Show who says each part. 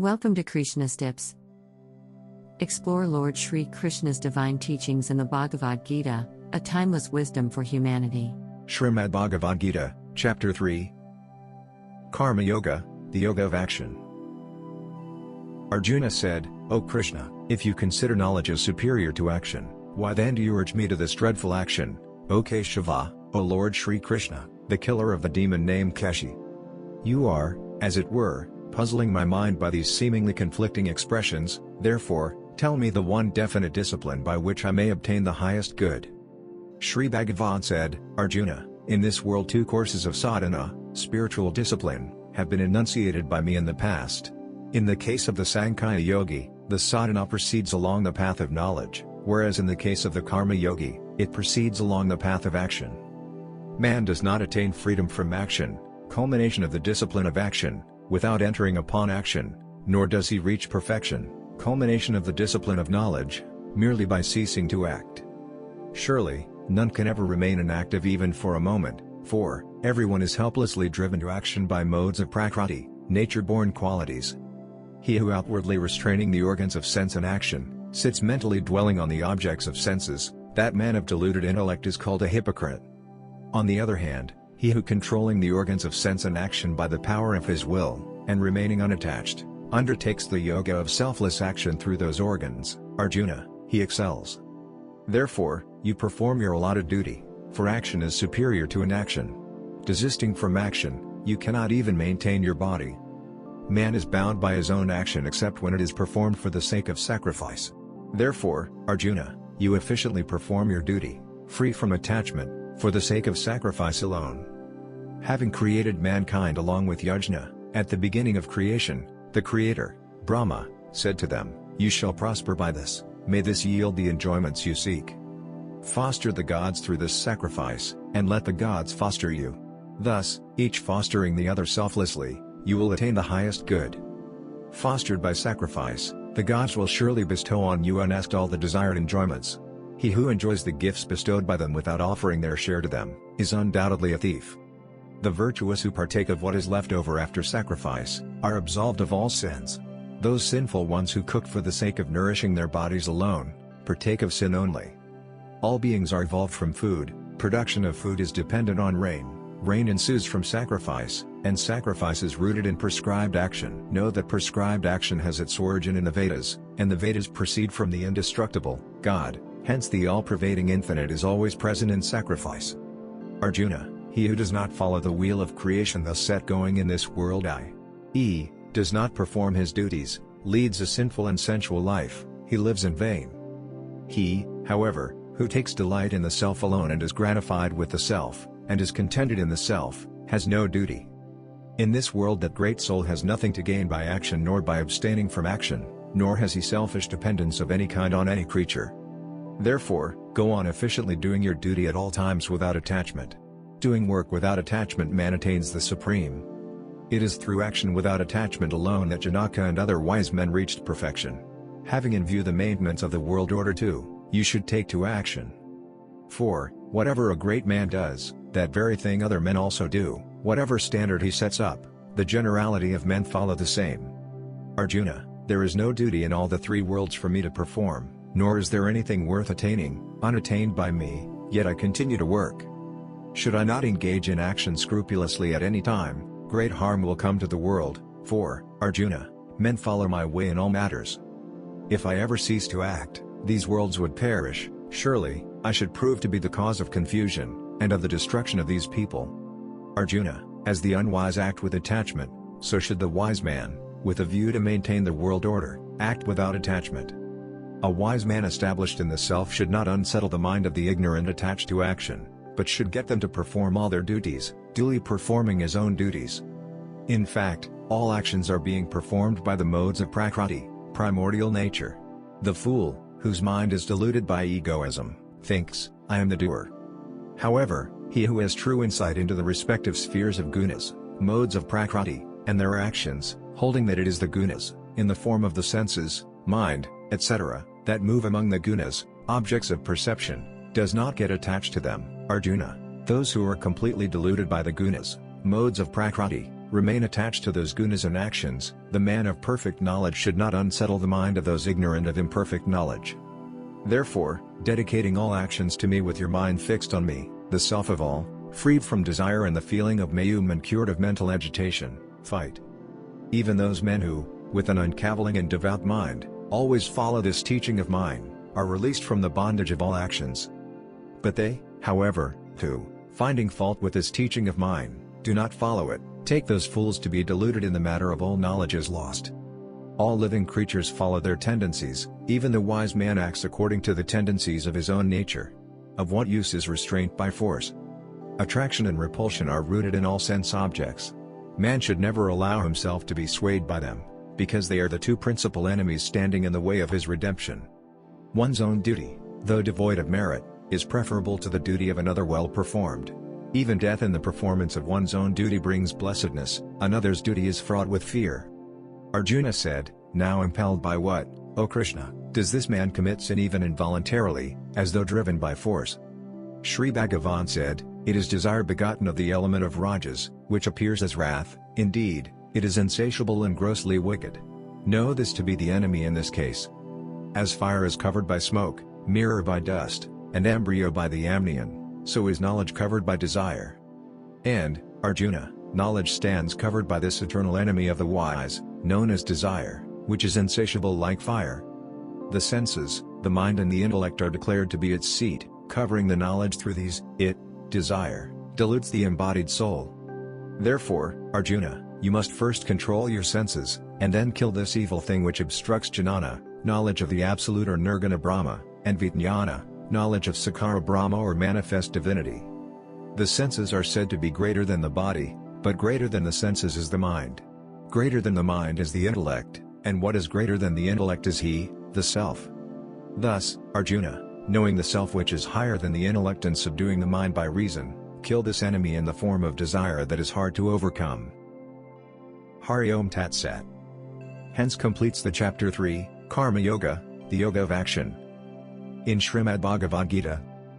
Speaker 1: Welcome to Krishnastips. Explore Lord Shri Krishna's divine teachings in the Bhagavad Gita, a timeless wisdom for humanity.
Speaker 2: Shrimad Bhagavad Gita, Chapter 3. Karma Yoga, the Yoga of Action. Arjuna said, O Krishna, if you consider knowledge as superior to action, why then do you urge me to this dreadful action, O Keshava, O Lord Shri Krishna, the killer of the demon named Keshi? You are, as it were, puzzling my mind by these seemingly conflicting expressions, therefore, tell me the one definite discipline by which I may obtain the highest good. Sri Bhagavad said, Arjuna, in this world 2 courses of sadhana, spiritual discipline, have been enunciated by me in the past. In the case of the Sankhya yogi, the sadhana proceeds along the path of knowledge, whereas in the case of the karma yogi, it proceeds along the path of action. Man does not attain freedom from action, culmination of the discipline of action, without entering upon action, nor does he reach perfection, culmination of the discipline of knowledge, merely by ceasing to act. Surely, none can ever remain inactive even for a moment, for everyone is helplessly driven to action by modes of prakriti, nature-born qualities. He who outwardly restraining the organs of sense and action, sits mentally dwelling on the objects of senses, that man of deluded intellect is called a hypocrite. On the other hand, he who controlling the organs of sense and action by the power of his will, and remaining unattached, undertakes the yoga of selfless action through those organs, Arjuna, he excels. Therefore, you perform your allotted duty, for action is superior to inaction. Desisting from action, you cannot even maintain your body. Man is bound by his own action except when it is performed for the sake of sacrifice. Therefore, Arjuna, you efficiently perform your duty, free from attachment, for the sake of sacrifice alone. Having created mankind along with Yajna, at the beginning of creation, the Creator, Brahma, said to them, You shall prosper by this, may this yield the enjoyments you seek. Foster the gods through this sacrifice, and let the gods foster you. Thus, each fostering the other selflessly, you will attain the highest good. Fostered by sacrifice, the gods will surely bestow on you unasked all the desired enjoyments. He who enjoys the gifts bestowed by them without offering their share to them, is undoubtedly a thief. The virtuous who partake of what is left over after sacrifice, are absolved of all sins. Those sinful ones who cook for the sake of nourishing their bodies alone, partake of sin only. All beings are evolved from food, production of food is dependent on rain, rain ensues from sacrifice, and sacrifice is rooted in prescribed action. Know that prescribed action has its origin in the Vedas, and the Vedas proceed from the indestructible, God, hence the all-pervading infinite is always present in sacrifice. Arjuna, he who does not follow the wheel of creation thus set going in this world i.e., does not perform his duties, leads a sinful and sensual life, he lives in vain. He, however, who takes delight in the self alone and is gratified with the self, and is contented in the self, has no duty. In this world that great soul has nothing to gain by action nor by abstaining from action, nor has he selfish dependence of any kind on any creature. Therefore, go on efficiently doing your duty at all times without attachment. Doing work without attachment man attains the supreme. It is through action without attachment alone that Janaka and other wise men reached perfection. Having in view the maintenance of the world order too, you should take to action. For, whatever a great man does, that very thing other men also do, whatever standard he sets up, the generality of men follow the same. Arjuna, there is no duty in all the 3 worlds for me to perform, nor is there anything worth attaining, unattained by me, yet I continue to work. Should I not engage in action scrupulously at any time, great harm will come to the world, for, Arjuna, men follow my way in all matters. If I ever cease to act, these worlds would perish, surely, I should prove to be the cause of confusion, and of the destruction of these people. Arjuna, as the unwise act with attachment, so should the wise man, with a view to maintain the world order, act without attachment. A wise man established in the self should not unsettle the mind of the ignorant attached to action, but should get them to perform all their duties, duly performing his own duties. In fact, all actions are being performed by the modes of prakriti, primordial nature. The fool, whose mind is deluded by egoism, thinks, I am the doer. However, he who has true insight into the respective spheres of gunas, modes of prakriti, and their actions, holding that it is the gunas, in the form of the senses, mind, etc., that move among the gunas, objects of perception, does not get attached to them, Arjuna. Those who are completely deluded by the gunas, modes of prakriti, remain attached to those gunas and actions, the man of perfect knowledge should not unsettle the mind of those ignorant of imperfect knowledge. Therefore, dedicating all actions to me with your mind fixed on me, the self of all, freed from desire and the feeling of mayum and cured of mental agitation, fight. Even those men who, with an uncavaling and devout mind, always follow this teaching of mine, are released from the bondage of all actions. But they, however, who, finding fault with this teaching of mine, do not follow it, take those fools to be deluded in the matter of all knowledge is lost. All living creatures follow their tendencies, even the wise man acts according to the tendencies of his own nature. Of what use is restraint by force? Attraction and repulsion are rooted in all sense objects. Man should never allow himself to be swayed by them, because they are the two principal enemies standing in the way of his redemption. One's own duty, though devoid of merit, is preferable to the duty of another well performed. Even death in the performance of one's own duty brings blessedness, another's duty is fraught with fear. Arjuna said, "Now impelled by what, O Krishna, does this man commit sin even involuntarily, as though driven by force?" Shri Bhagavan said, "It is desire begotten of the element of rajas, which appears as wrath, indeed, it is insatiable and grossly wicked. Know this to be the enemy in this case. As fire is covered by smoke, mirror by dust, and embryo by the amnion, so is knowledge covered by desire. And, Arjuna, knowledge stands covered by this eternal enemy of the wise, known as desire, which is insatiable like fire. The senses, the mind and the intellect are declared to be its seat, covering the knowledge through these, desire, dilutes the embodied soul. Therefore, Arjuna, you must first control your senses, and then kill this evil thing which obstructs jnana, knowledge of the absolute or nirguna Brahma, and vijnana, knowledge of Sakara Brahma or manifest divinity. The senses are said to be greater than the body, but greater than the senses is the mind. Greater than the mind is the intellect, and what is greater than the intellect is he, the self. Thus, Arjuna, knowing the self which is higher than the intellect and subduing the mind by reason, kill this enemy in the form of desire that is hard to overcome." Hari Om Tat Sat. Hence completes the chapter 3, Karma Yoga, the Yoga of Action. In Shrimad Bhagavad Gita,